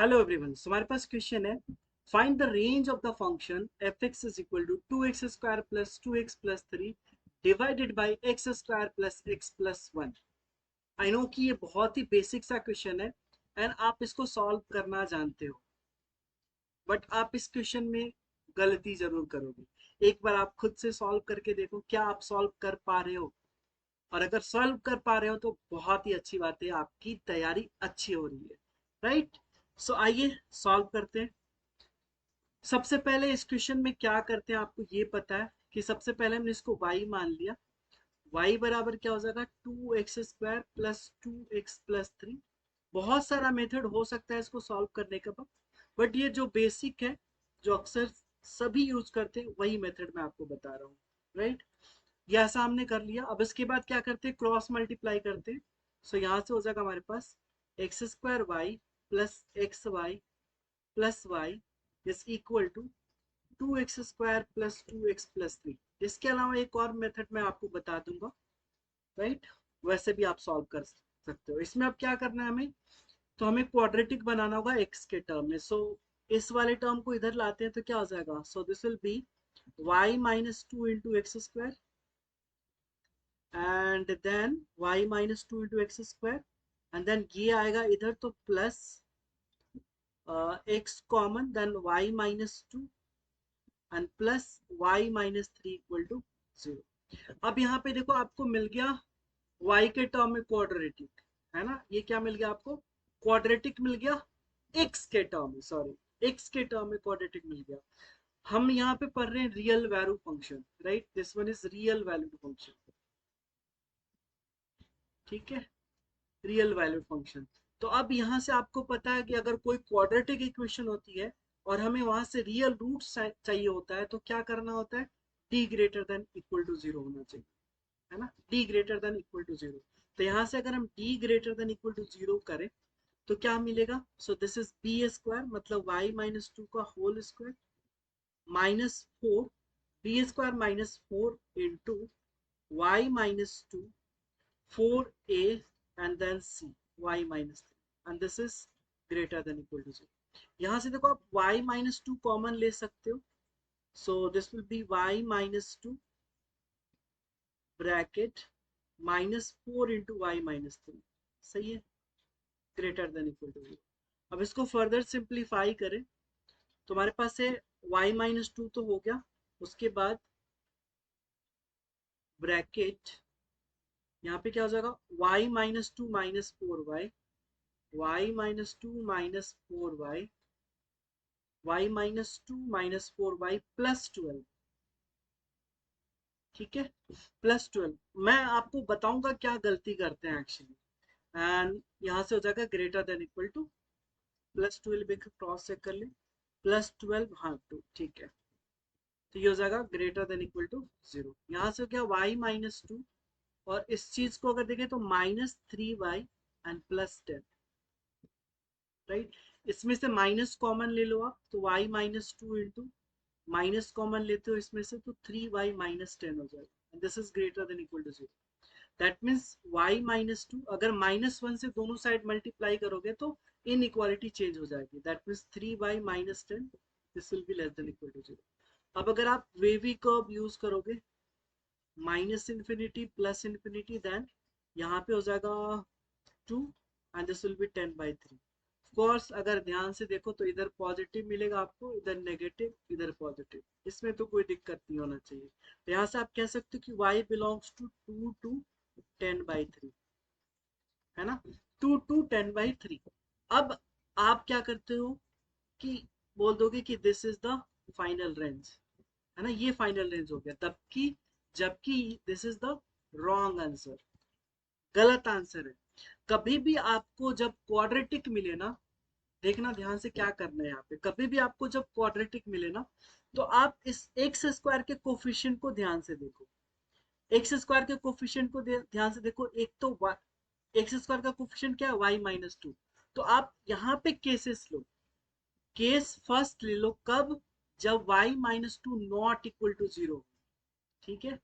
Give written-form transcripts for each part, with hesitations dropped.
Hello everyone, so हमारे पास question है, find the range of the function F X is equal to 2x² plus 2x+3 divided by x² plus x+1। I know कि ये बहुत ही basic सा question है एंड आप इसको सॉल्व करना जानते हो, बट आप इस क्वेश्चन में गलती जरूर करोगे। एक बार आप खुद से सॉल्व करके देखो, क्या आप सॉल्व कर पा रहे हो? और अगर सॉल्व कर पा रहे हो तो बहुत ही अच्छी बात है, आपकी तैयारी अच्छी हो रही है, राइट? सो आइए सॉल्व करते हैं। सबसे पहले इस क्वेश्चन में क्या करते हैं आपको ये पता है कि सबसे पहले हमने इसको y मान लिया। y बराबर क्या हो जाएगा, 2x² प्लस 2x+3। बहुत सारा मेथड हो सकता है इसको सॉल्व करने का, बट ये जो बेसिक है, जो अक्सर सभी यूज करते हैं, वही मेथड मैं आपको बता रहा हूँ, राइट? ये ऐसा हमने कर लिया। अब इसके बाद क्या करते हैं, क्रॉस मल्टीप्लाई करते हैं। सो यहाँ से हो जाएगा हमारे पास x² plus xy plus Y is equal to 2x² plus 2x+3। इसके अलावा एक और मेथड मैं आपको बता दूंगा, राइट? वैसे भी आप सॉल्व कर सकते हो। इसमें अब क्या करना है हमें, तो हमें क्वाड्रेटिक बनाना होगा x के टर्म में। सो इस वाले टर्म को इधर लाते हैं तो क्या हो जाएगा, so this will be y-2 into x² and then y-2 into x² and then ये आएगा इधर तो plus x common, then y-2 and plus y-3 equal to 0। अब यहाँ पे देखो आपको मिल गया y के टर्म में क्वाड्रेटिक, है ना? ये क्या मिल गया आपको, क्वाड्रेटिक मिल गया x के टर्म में, सॉरी x के टर्म में क्वाड्रेटिक मिल गया। हम यहाँ पे पढ़ रहे हैं real value function, right? This one is real value function, ठीक है, रियल वैल्यू फंक्शन। तो अब यहाँ से आपको पता है कि अगर कोई क्वाड्रेटिक इक्वेशन होती है और हमें वहां से रियल रूट चाहिए होता है तो क्या करना होता है, D greater than equal to zero होना चाहिए, है ना? D greater than equal to zero. तो यहाँ से अगर हम D greater than equal to zero करें तो क्या मिलेगा, so this is B square मतलब y-2 का whole square -4 B square -4 into y-2 4a and then c y-3 and this is greater than equal to 0। यहाँ से देखो आप y-2 कॉमन ले सकते हो, so this will be y-2 bracket -4 into y-3, सही है, ग्रेटर देन इक्वल टू 0। अब इसको फर्दर सिंप्लीफाई करें तो हमारे पास है y-2 तो हो गया, उसके बाद ब्रैकेट यहाँ पे क्या हो जाएगा, y-2 -4y y-2 -4y y-2 plus 12, ठीक है, प्लस 12। मैं आपको बताऊंगा क्या गलती करते हैं एक्चुअली, एंड यहाँ से हो जाएगा ग्रेटर देन इक्वल टू +12 एक क्रॉस चेक कर ले, +12 हाँ 2, ठीक है। तो ये हो जाएगा ग्रेटर देन इक्वल टू 0। यहाँ से क्या y-2 और इस चीज को अगर देखें तो -3y एंड +10, राइट? इसमें से माइनस कॉमन ले लो आप तो y-2 इंटू माइनस कॉमन लेते हो इसमें से तो 3y-10 हो जाएगा, this is greater than equal to 0। That means y-2 अगर -1 से दोनों साइड मल्टीप्लाई करोगे तो इन इक्वालिटी चेंज हो जाएगी, that means 3y-10 this will be less than equal to 0। अब अगर आप वेवी कर्व यूज करोगे -इंफिनिटी प्लस इंफिनिटी, देन यहाँ पे हो जाएगा 2 and this will be 10/3। Course अगर ध्यान से देखो तो इधर पॉजिटिव मिलेगा आपको, इधर नेगेटिव, इधर पॉजिटिव, इसमें तो कोई दिक्कत नहीं होना चाहिए। तो यहाँ से आप कह सकते हो कि y बिलोंग्स टू 2 टू 10/3, है ना? 2 टू 10/3। अब आप क्या करते हो कि बोल दोगे कि this is the final range, है ना? ये फाइनल रेंज हो गया, तबकि जबकि this is the wrong answer, गलत आंसर है। कभी भी आपको जब क्वाड्रेटिक मिले ना, देखना ध्यान से क्या करना है यहाँ पे, कभी भी आपको जब क्वाड्रेटिक मिले ना तो आप इस एक्स स्क्वायर के कोफिशिएंट को ध्यान से देखो, एक्स स्क्वायर के कोफिशिएंट को ध्यान से देखो। एक तो एक्स स्क्वायर का कोफिशिएंट क्या है, y-2। तो आप यहाँ पे केसेस लो, केस फर्स्ट ले लो, कब, जब y-2 नॉट इक्वल टू 0, ठीक है?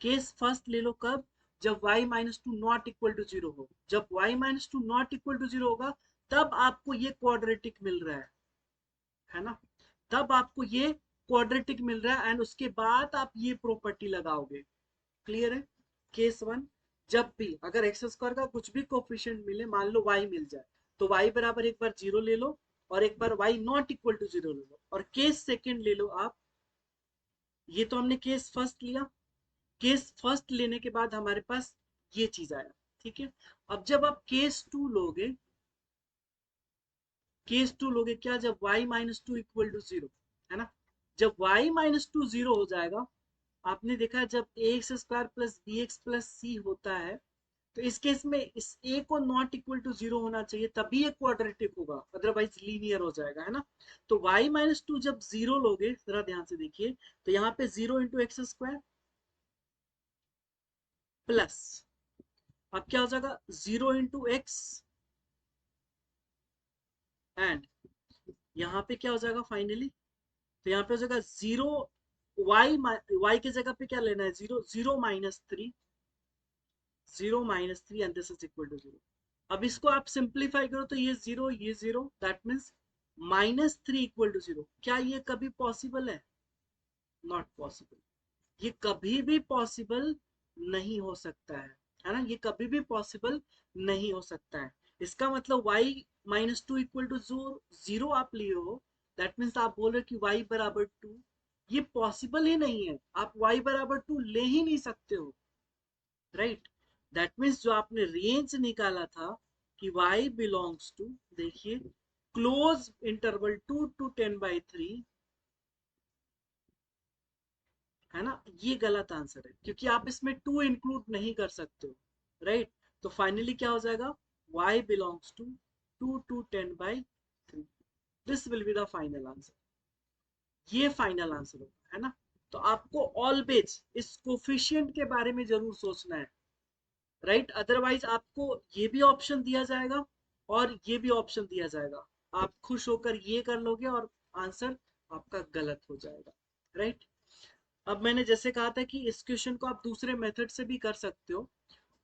केस फर्स्ट ले लो कब, जब y-2 नॉट इक्वल टू 0 हो। जब y-2 नॉट इक्वल टू 0 होगा तब आपको ये क्वाड्रेटिक मिल रहा है ना, तब आपको ये क्वाड्रेटिक मिल रहा है, एंड उसके बाद आप ये प्रॉपर्टी लगाओगे। क्लियर है? केस वन, जब भी अगर एक्स स्क्वायर का कुछ भी कोफिशिएंट मिले, मान लो y मिल जाए, तो y बराबर एक बार 0 ले लो और एक बार y नॉट इक्वल टू 0 ले लो, और केस सेकंड ले लो आप। ये तो हमने केस फर्स्ट लिया, केस फर्स्ट लेने के बाद हमारे पास ये चीज आया। ठीक है, अब जब आप केस टू लोगे, केस टू लोगे क्या, जब y minus two equal to 0, है ना, जब y माइनस टू 0 हो जाएगा, आपने देखा जब ax square plus B X plus C होता है, तो इस केस में इस a को नॉट इक्वल टू 0 होना चाहिए, तभी ये क्वाड्रेटिक होगा, अदरवाइज लीनियर हो जाएगा, है ना। तो y माइनस टू जब 0 लोगे, जरा ध्यान से देखिए, तो यहाँ पे 0 इंटू एक्स स्क्वायर प्लस, अब क्या हो जाएगा, 0 इंटू एक्स, एंड यहाँ पे क्या हो जाएगा फाइनली, तो यहाँ पे हो जाएगा 0, y की जगह पे क्या लेना है, 0, 0 minus 3, 0 minus 3, and this is equal to 0। अब इसको आप सिंप्लीफाई करो तो ये 0, ये 0, that means minus 3 equal to 0। क्या ये कभी पॉसिबल है? नॉट पॉसिबल, ये कभी भी पॉसिबल नहीं हो सकता है ना, ये कभी भी पॉसिबल नहीं हो सकता है। इसका मतलब y minus two equal to 0 आप लिए हो, दैट मीन्स आप बोल रहे हो कि y बराबर 2, ये पॉसिबल ही नहीं है, आप y बराबर 2 ले ही नहीं सकते हो, राइट। दैट मीन्स जो आपने रेंज निकाला था कि y बिलोंग्स टू, देखिए, क्लोज इंटरवल 2 to 10/3, है ना, ये गलत आंसर है, क्योंकि आप इसमें 2 इंक्लूड नहीं कर सकते हो, राइट। तो फाइनली क्या हो जाएगा, y belongs to 2 to 10/3, this will be the final answer, ये फाइनल आंसर होगा, है ना। तो आपको ऑलवेज इस कोफिशिएंट के बारे में जरूर सोचना है, राइट, अदरवाइज आपको ये भी ऑप्शन दिया जाएगा और ये भी ऑप्शन दिया जाएगा, आप खुश होकर ये कर लोगे और आंसर आपका गलत हो जाएगा, राइट। अब मैंने जैसे कहा था कि इस क्वेश्चन को आप दूसरे मेथड से भी कर सकते हो,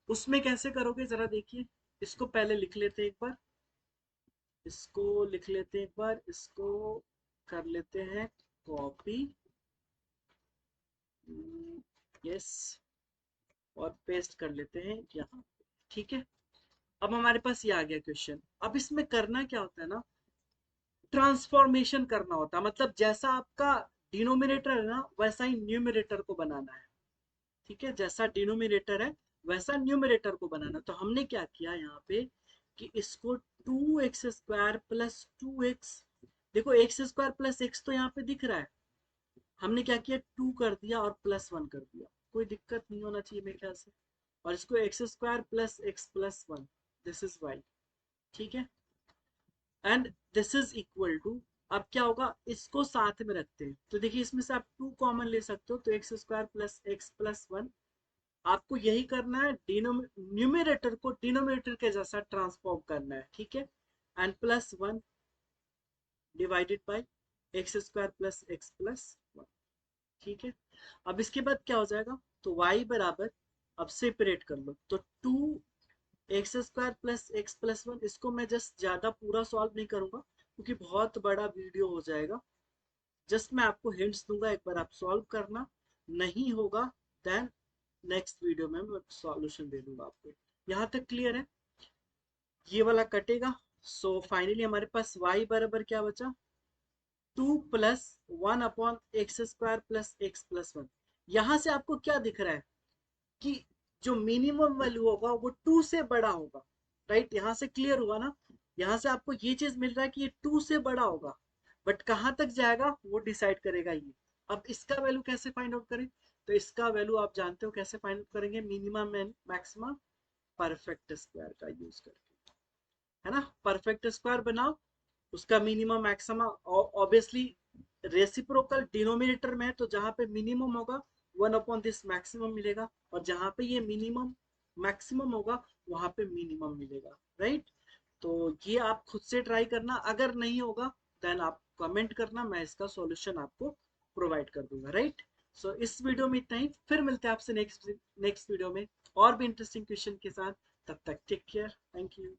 उसमें कैसे करोगे जरा देखिए, इसको पहले लिख लेते हैं एक बार, इसको लिख लेते हैं एक बार, इसको कर लेते हैं कॉपी, यस, और पेस्ट कर लेते हैं यहाँ, ठीक है। अब हमारे पास ये आ गया क्वेश्चन, अब इसमें करना क्या होता है ना, ट्रांसफॉर्मेशन करना होता है, मतलब जैसा आपका डिनोमिनेटर है ना, वैसा ही न्यूमरेटर को बनाना है, ठीक है, जैसा डिनोमिनेटर है वैसा न्यूमरेटर को बनाना। तो हमने क्या किया यहाँ पे कि इसको 2x² प्लस 2x, देखो एक्स स्क्वायर प्लस एक्स तो यहाँ पे दिख रहा है, हमने क्या किया, 2 कर दिया और +1 कर दिया, कोई दिक्कत नहीं होना चाहिए मेरे ख्याल से, और इसको x² plus x plus 1, this is y, ठीक है, and this is equal to, अब क्या होगा, इसको साथ में रखते हैं, तो देखिए इसमें से आप 2 कॉमन ले सकते हो, तो x² प्लस x प्लस 1, आपको यही करना है, न्यूमरेटर को डिनोमिनेटर के जैसा ट्रांसफॉर्म करना है, ठीक है, and +1 divided by x² plus x plus 1, ठीक है। अब इसके बाद क्या हो जाएगा, तो y बराबर, अब सेपरेट कर लो, तो 2x² प्लस x प्लस 1, इसको मैं जस्ट ज्यादा पूरा सॉल्व नहीं करूंगा क्योंकि बहुत बड़ा वीडियो हो जाएगा, जस्ट मैं आपको हिंट्स दूंगा, एक बार आप सॉल्व करना, नहीं होगा देन नेक्स्ट वीडियो में मैं सॉल्यूशन दे दूंगा आपको। यहाँ तक क्लियर है, ये वाला कटेगा, सो फाइनली हमारे पास y बराबर क्या बचा, 2 plus 1/x² plus x plus 1। यहाँ से आपको क्या दिख रहा है कि जो मिनिमम वैल्यू होगा वो 2 से बड़ा होगा, राइट, यहाँ से क्लियर हुआ ना, यहाँ से आपको ये चीज मिल रहा है कि ये 2 से बड़ा होगा, बट कहाँ तक जाएगा वो डिसाइड करेगा ये। अब इसका वैल्यू कैसे फाइंड आउट करें, तो इसका वैल्यू आप जानते हो कैसे फाइंड आउट करेंगे, minimum and maximum perfect square का यूज करके, है ना, परफेक्ट स्क्वायर बनाओ, उसका minimum maximum obviously reciprocal denominator में है, तो जहां पे मिनिमम होगा 1/this मैक्सिमम मिलेगा, और जहां पे ये मिनिमम मैक्सिमम होगा वहां पे मिनिमम मिलेगा, राइट। तो ये आप खुद से ट्राई करना, अगर नहीं होगा देन आप कमेंट करना, मैं इसका सॉल्यूशन आपको प्रोवाइड कर दूंगा, राइट। सो इस वीडियो में इतना ही, फिर मिलते हैं आपसे नेक्स्ट वीडियो में और भी इंटरेस्टिंग क्वेश्चन के साथ, तब तक टेक केयर, थैंक यू।